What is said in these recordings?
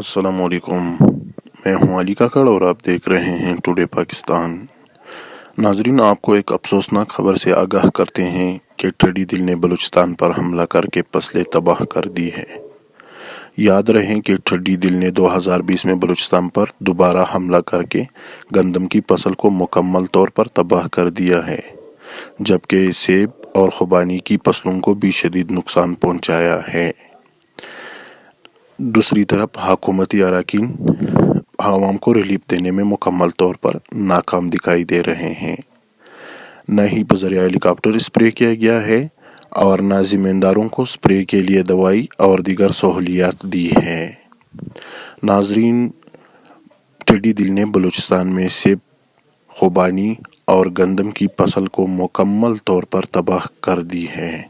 السلام علیکم، میں ہوں علی کاکڑ اور آپ دیکھ رہے ہیں ٹوڈے پاکستان۔ ناظرین، آپ کو ایک افسوسناک خبر سے آگاہ کرتے ہیں کہ ٹڈی دل نے بلوچستان پر حملہ کر کے فصلیں تباہ کر دی ہے۔ یاد رہیں کہ ٹڈی دل نے 2020 میں بلوچستان پر دوبارہ حملہ کر کے گندم کی فصل کو مکمل طور پر تباہ کر دیا ہے، جبکہ سیب اور خوبانی کی فصلوں کو بھی شدید نقصان پہنچایا ہے۔ دوسری طرف حکومتی اراکین عوام کو ریلیف دینے میں مکمل طور پر ناکام دکھائی دے رہے ہیں۔ نہ ہی بذریعہ ہیلی کاپٹر اسپرے کیا گیا ہے اور نہ زمینداروں کو اسپرے کے لیے دوائی اور دیگر سہولیات دی ہیں۔ ناظرین، ٹڈی دل نے بلوچستان میں سیب، خوبانی اور گندم کی فصل کو مکمل طور پر تباہ کر دی ہے۔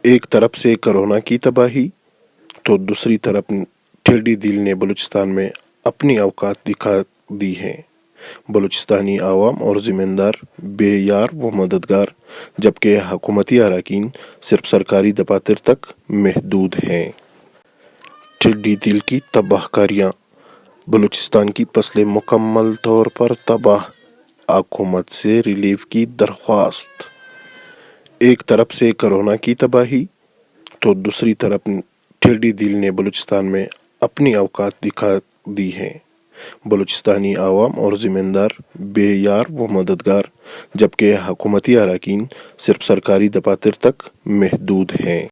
ایک طرف سے کرونا کی تباہی تو دوسری طرف ٹڈی دل نے بلوچستان میں اپنی اوقات دکھا دی ہے۔ بلوچستانی عوام اور زمیندار بے یار و مددگار، جبکہ حکومتی اراکین صرف سرکاری دفاتر تک محدود ہیں۔ ٹڈی دل کی تباہ کاریاں، بلوچستان کی فصلیں مکمل طور پر تباہ، حکومت سے ریلیف کی درخواست۔ ایک طرف سے کرونا کی تباہی تو دوسری طرف ٹڈی دل نے بلوچستان میں اپنی اوقات دکھا دی ہے۔ بلوچستانی عوام اور زمیندار بے یار و مددگار، جبکہ حکومتی اراکین صرف سرکاری دفاتر تک محدود ہیں۔